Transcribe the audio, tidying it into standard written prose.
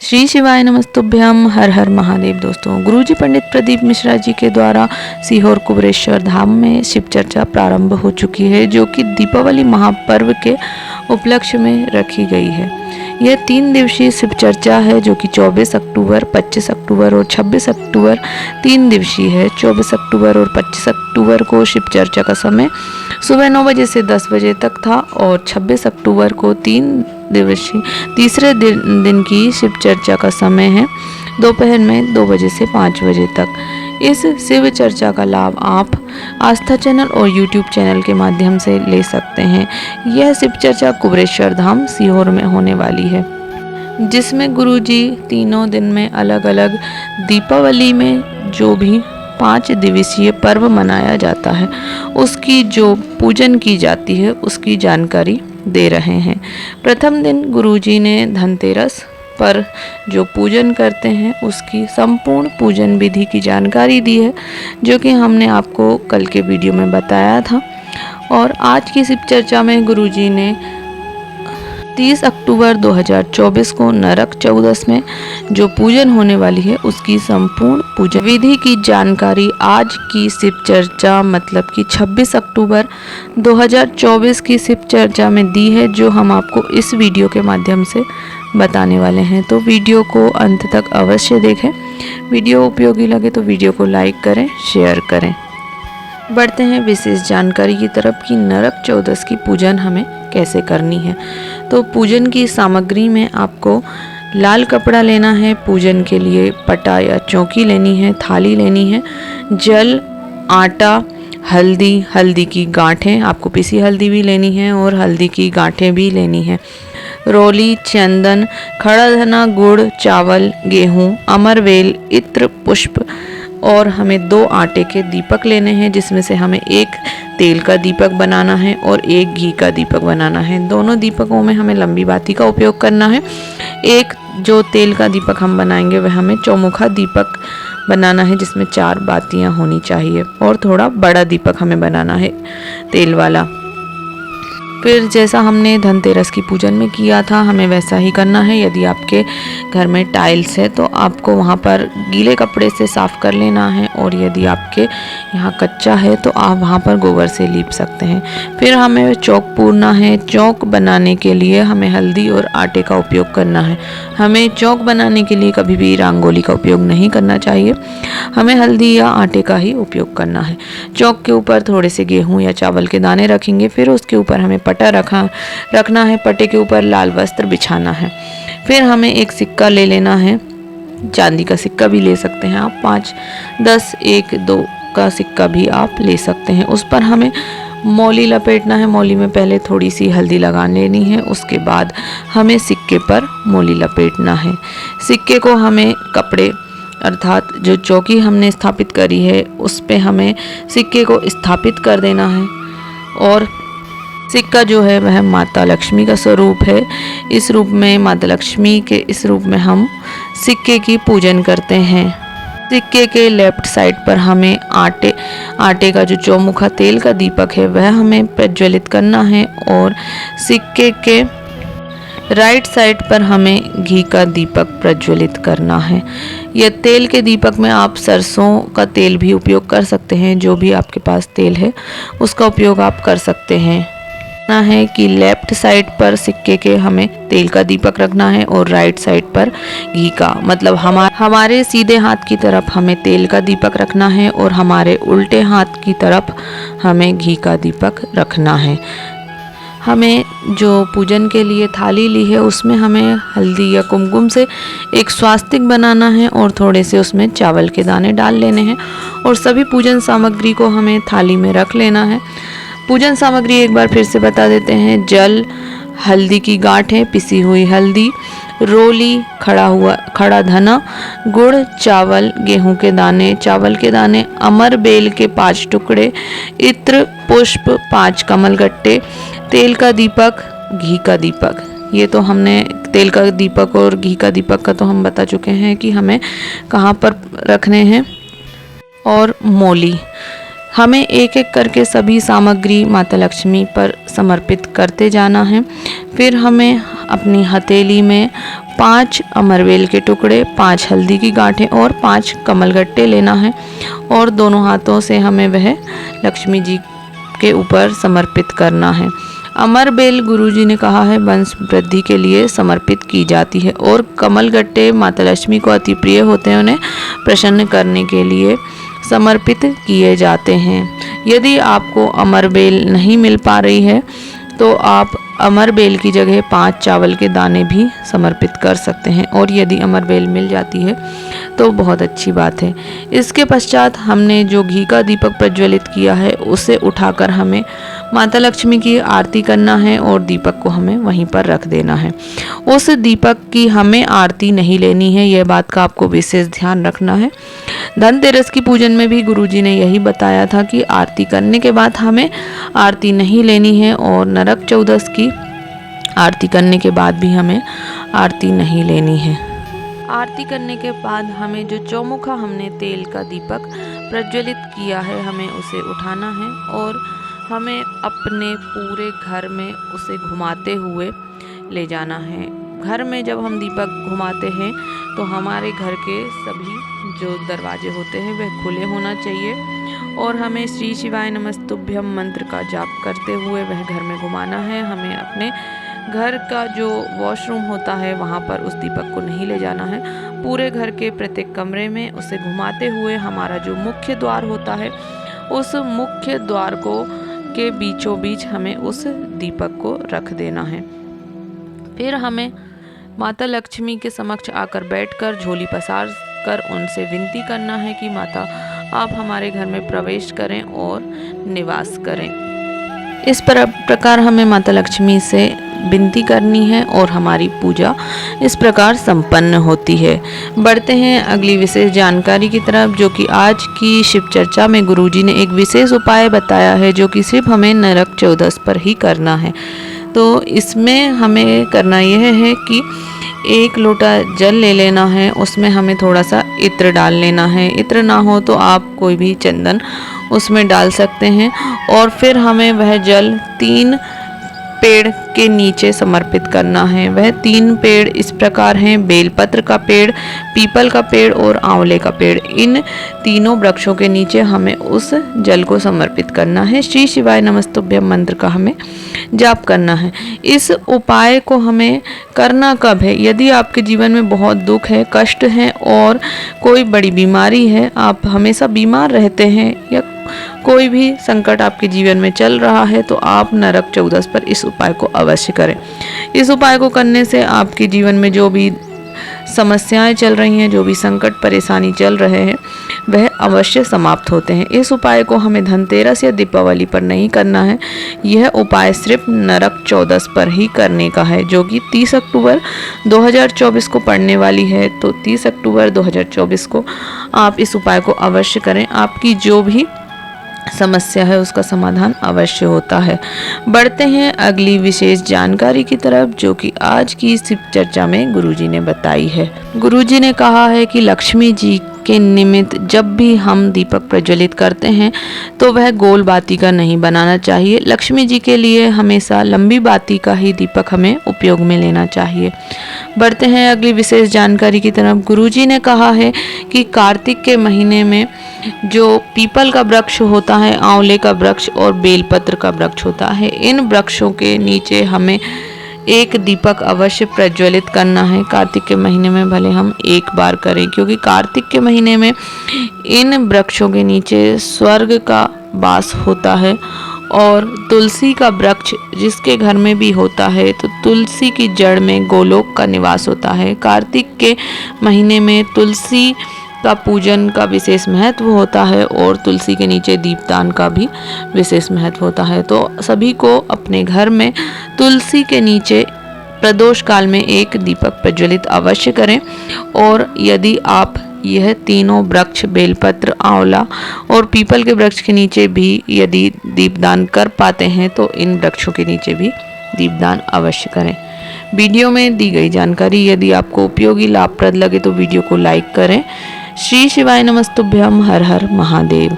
श्री शिवाय नमस्तुभ्यम। हर हर महादेव। दोस्तों, गुरुजी पंडित प्रदीप मिश्रा जी के द्वारा सीहोर कुबरेश्वर धाम में शिव चर्चा प्रारंभ हो चुकी है, जो कि दीपावली महापर्व के उपलक्ष्य में रखी गई है। यह 3 दिवसीय शिव चर्चा है, जो कि 24 अक्टूबर, 25 अक्टूबर और 26 अक्टूबर 3 दिवसीय है। 24 अक्टूबर और 25 अक्टूबर को शिव चर्चा का समय सुबह 9 बजे से 10 बजे तक था और 26 अक्टूबर को 3 दिवसीय तीसरे दिन की शिव चर्चा का समय है दोपहर में 2 बजे से 5 बजे तक। इस शिव चर्चा का लाभ आप आस्था चैनल और यूट्यूब चैनल के माध्यम से ले सकते हैं। यह शिव चर्चा कुबरेश्वर धाम सीहोर में होने वाली है, जिसमें गुरुजी तीनों दिन में अलग अलग दीपावली में जो भी 5 दिवसीय पर्व मनाया जाता है, उसकी जो पूजन की जाती है उसकी जानकारी दे रहे हैं। प्रथम दिन गुरुजी ने धनतेरस पर जो पूजन करते हैं उसकी संपूर्ण पूजन विधि की जानकारी दी है, जो कि हमने आपको कल के वीडियो में बताया था। और आज की शिव चर्चा में गुरुजी ने 30 अक्टूबर 2024 को नरक चौदस में जो पूजन होने वाली है उसकी संपूर्ण पूजन विधि की जानकारी आज की शिव चर्चा मतलब कि 26 अक्टूबर 2024 की शिव चर्चा में दी है, जो हम आपको इस वीडियो के माध्यम से बताने वाले हैं। तो वीडियो को अंत तक अवश्य देखें। वीडियो उपयोगी लगे तो वीडियो को लाइक करें, शेयर करें। बढ़ते हैं विशेष जानकारी की तरफ कि नरक चौदस की पूजन हमें कैसे करनी है। तो पूजन की सामग्री में आपको लाल कपड़ा लेना है, पूजन के लिए पटा या चौकी लेनी है, थाली लेनी है, जल, आटा, हल्दी की गांठें, आपको पिसी हल्दी भी लेनी है और हल्दी की गांठें भी लेनी है, रोली, चंदन, खड़ा धना, गुड़, चावल, गेहूं, अमरवेल, इत्र, पुष्प और हमें 2 आटे के दीपक लेने हैं, जिसमें से हमें एक तेल का दीपक बनाना है और एक घी का दीपक बनाना है। दोनों दीपकों में हमें लंबी बाती का उपयोग करना है। एक जो तेल का दीपक हम बनाएंगे वह हमें चौमुखा दीपक बनाना है, जिसमें 4 बातियां होनी चाहिए और थोड़ा बड़ा दीपक हमें बनाना है तेल वाला। फिर जैसा हमने धनतेरस की पूजन में किया था हमें वैसा ही करना है। यदि आपके घर में टाइल्स है तो आपको वहाँ पर गीले कपड़े से साफ़ कर लेना है, और यदि आपके यहाँ कच्चा है तो आप वहाँ पर गोबर से लीप सकते हैं। फिर हमें चौक पूरना है। चौक बनाने के लिए हमें हल्दी और आटे का उपयोग करना है। हमें चौक बनाने के लिए कभी भी रंगोली का उपयोग नहीं करना चाहिए, हमें हल्दी या आटे का ही उपयोग करना है। चौक के ऊपर थोड़े से गेहूँ या चावल के दाने रखेंगे। फिर उसके ऊपर हमें पटा रखना है। पटे के ऊपर लाल वस्त्र बिछाना है। फिर हमें एक सिक्का ले लेना है, चांदी का सिक्का भी ले सकते हैं आप, 5, 10, 1, 2 का सिक्का भी आप ले सकते हैं। उस पर हमें मौली लपेटना है। मौली में पहले थोड़ी सी हल्दी लगा लेनी है, उसके बाद हमें सिक्के पर मौली लपेटना है। सिक्के को हमें कपड़े अर्थात जो चौकी हमने स्थापित करी है उस पे हमें सिक्के को स्थापित कर देना है। और सिक्का जो है वह माता लक्ष्मी का स्वरूप है। इस रूप में माता लक्ष्मी के इस रूप में हम सिक्के की पूजन करते हैं। सिक्के के लेफ्ट साइड पर हमें आटे का जो चौमुखा तेल का दीपक है वह हमें प्रज्वलित करना है, और सिक्के के राइट साइड पर हमें घी का दीपक प्रज्वलित करना है। यह तेल के दीपक में आप सरसों का तेल भी उपयोग कर सकते हैं। जो भी आपके पास तेल है उसका उपयोग आप कर सकते हैं। है कि लेफ्ट साइड पर सिक्के के हमें तेल का दीपक रखना है और राइट साइड पर घी का, मतलब हमारे सीधे हाथ की तरफ हमें तेल का दीपक रखना है और हमारे उल्टे हाथ की तरफ हमें घी का दीपक रखना है। हमें जो पूजन के लिए थाली ली है उसमें हमें हल्दी या कुमकुम से एक स्वास्तिक बनाना है और थोड़े से उसमें चावल के दाने डाल लेने हैं, और सभी पूजन सामग्री को हमें थाली में रख लेना है। पूजन सामग्री एक बार फिर से बता देते हैं। जल, हल्दी की गांठें, पिसी हुई हल्दी, रोली, खड़ा धना, गुड़, चावल, गेहूं के दाने, चावल के दाने, अमर बेल के 5 टुकड़े, इत्र, पुष्प, 5 कमलगट्टे, तेल का दीपक, घी का दीपक। ये तो हमने तेल का दीपक और घी का दीपक का तो हम बता चुके हैं कि हमें कहाँ पर रखने हैं। और मौली, हमें एक एक करके सभी सामग्री माता लक्ष्मी पर समर्पित करते जाना है। फिर हमें अपनी हथेली में 5 अमरवेल के टुकड़े, 5 हल्दी की गांठें और 5 कमलगट्टे लेना है और दोनों हाथों से हमें वह लक्ष्मी जी के ऊपर समर्पित करना है। अमरबेल गुरुजी ने कहा है वंश वृद्धि के लिए समर्पित की जाती है और कमलगट्टे माता लक्ष्मी को अति प्रिय होते हैं, उन्हें प्रसन्न करने के लिए समर्पित किए जाते हैं। यदि आपको अमरबेल नहीं मिल पा रही है तो आप अमरबेल की जगह 5 चावल के दाने भी समर्पित कर सकते हैं और यदि अमरबेल मिल जाती है तो बहुत अच्छी बात है। इसके पश्चात हमने जो घी का दीपक प्रज्वलित किया है उसे उठाकर हमें माता लक्ष्मी की आरती करना है और दीपक को हमें वहीं पर रख देना है। उस दीपक की हमें आरती नहीं लेनी है, यह बात का आपको विशेष ध्यान रखना है। धनतेरस की पूजन में भी गुरुजी ने यही बताया था कि आरती करने के बाद हमें आरती नहीं लेनी है और नरक चौदस की आरती करने के बाद भी हमें आरती नहीं लेनी है। आरती करने के बाद हमें जो चौमुखा हमने तेल का दीपक प्रज्वलित किया है हमें उसे उठाना है और हमें अपने पूरे घर में उसे घुमाते हुए ले जाना है। घर में जब हम दीपक घुमाते हैं तो हमारे घर के सभी जो दरवाजे होते हैं वह खुले होना चाहिए और हमें श्री शिवाय नमस्तुभ्यम मंत्र का जाप करते हुए वह घर में घुमाना है। हमें अपने घर का जो वॉशरूम होता है वहाँ पर उस दीपक को नहीं ले जाना है। पूरे घर के प्रत्येक कमरे में उसे घुमाते हुए हमारा जो मुख्य द्वार होता है उस मुख्य द्वार को के बीचों बीच हमें उस दीपक को रख देना है। फिर हमें माता लक्ष्मी के समक्ष आकर बैठकर झोली पसार कर उनसे विनती करना है कि माता आप हमारे घर में प्रवेश करें और निवास करें। इस प्रकार हमें माता लक्ष्मी से विनती करनी है और हमारी पूजा इस प्रकार संपन्न होती है। बढ़ते हैं अगली विशेष जानकारी की तरफ, जो कि आज की शिव चर्चा में गुरुजी ने एक विशेष उपाय बताया है जो कि सिर्फ हमें नरक चौदस पर ही करना है। तो इसमें हमें करना यह है कि 1 लोटा जल ले लेना है, उसमें हमें थोड़ा सा इत्र डाल लेना है। इत्र ना हो तो आप कोई भी चंदन उसमें डाल सकते हैं और फिर हमें वह जल 3 पेड़ के नीचे समर्पित करना है। वह 3 पेड़ इस प्रकार हैं: बेलपत्र का पेड़, पीपल का पेड़ और आंवले का पेड़। इन तीनों वृक्षों के नीचे हमें उस जल को समर्पित करना है। श्री शिवाय नमस्तुभ्यम मंत्र का हमें जाप करना है। इस उपाय को हमें करना कब है? यदि आपके जीवन में बहुत दुख है, कष्ट है और कोई बड़ी बीमारी है, आप हमेशा बीमार रहते हैं या कोई भी संकट आपके जीवन में चल रहा है, तो आप नरक चौदस पर इस उपाय को अवश्य करें। इस उपाय को करने से आपके जीवन में जो भी समस्याएं चल रही हैं, जो भी संकट परेशानी चल रहे हैं, वह अवश्य समाप्त होते हैं। इस उपाय को हमें धनतेरस या दीपावली पर नहीं करना है। यह उपाय सिर्फ नरक चौदस पर ही करने का है, जो कि 30 अक्टूबर 2024 को पड़ने वाली है। तो 30 अक्टूबर 2024 को आप इस उपाय को अवश्य करें। आपकी जो भी समस्या है उसका समाधान अवश्य होता है। बढ़ते हैं अगली विशेष जानकारी की तरफ, जो कि आज की शिव चर्चा में गुरुजी ने बताई है। गुरुजी ने कहा है कि लक्ष्मी जी के निमित्त जब भी हम दीपक प्रज्वलित करते हैं तो वह गोल बाती का नहीं बनाना चाहिए। लक्ष्मी जी के लिए हमेशा लंबी बाती का ही दीपक हमें उपयोग में लेना चाहिए। बढ़ते हैं अगली विशेष जानकारी की तरफ। गुरुजी ने कहा है कि कार्तिक के महीने में जो पीपल का वृक्ष होता है, आंवले का वृक्ष और बेलपत्र का वृक्ष होता है, इन वृक्षों के नीचे हमें एक दीपक अवश्य प्रज्वलित करना है। कार्तिक के महीने में भले हम एक बार करें, क्योंकि कार्तिक के महीने में इन वृक्षों के नीचे स्वर्ग का वास होता है और तुलसी का वृक्ष जिसके घर में भी होता है तो तुलसी की जड़ में गोलोक का निवास होता है। कार्तिक के महीने में तुलसी का पूजन का विशेष महत्व होता है और तुलसी के नीचे दीपदान का भी विशेष महत्व होता है। तो सभी को अपने घर में तुलसी के नीचे प्रदोष काल में एक दीपक प्रज्वलित अवश्य करें। और यदि आप यह तीनों वृक्ष बेलपत्र, आंवला और पीपल के वृक्ष के नीचे भी यदि दीपदान कर पाते हैं तो इन वृक्षों के नीचे भी दीपदान अवश्य करें। वीडियो में दी गई जानकारी यदि आपको उपयोगी लाभप्रद लगे तो वीडियो को लाइक करें। श्री शिवाय नमस्तुभ्यम। हर हर महादेव।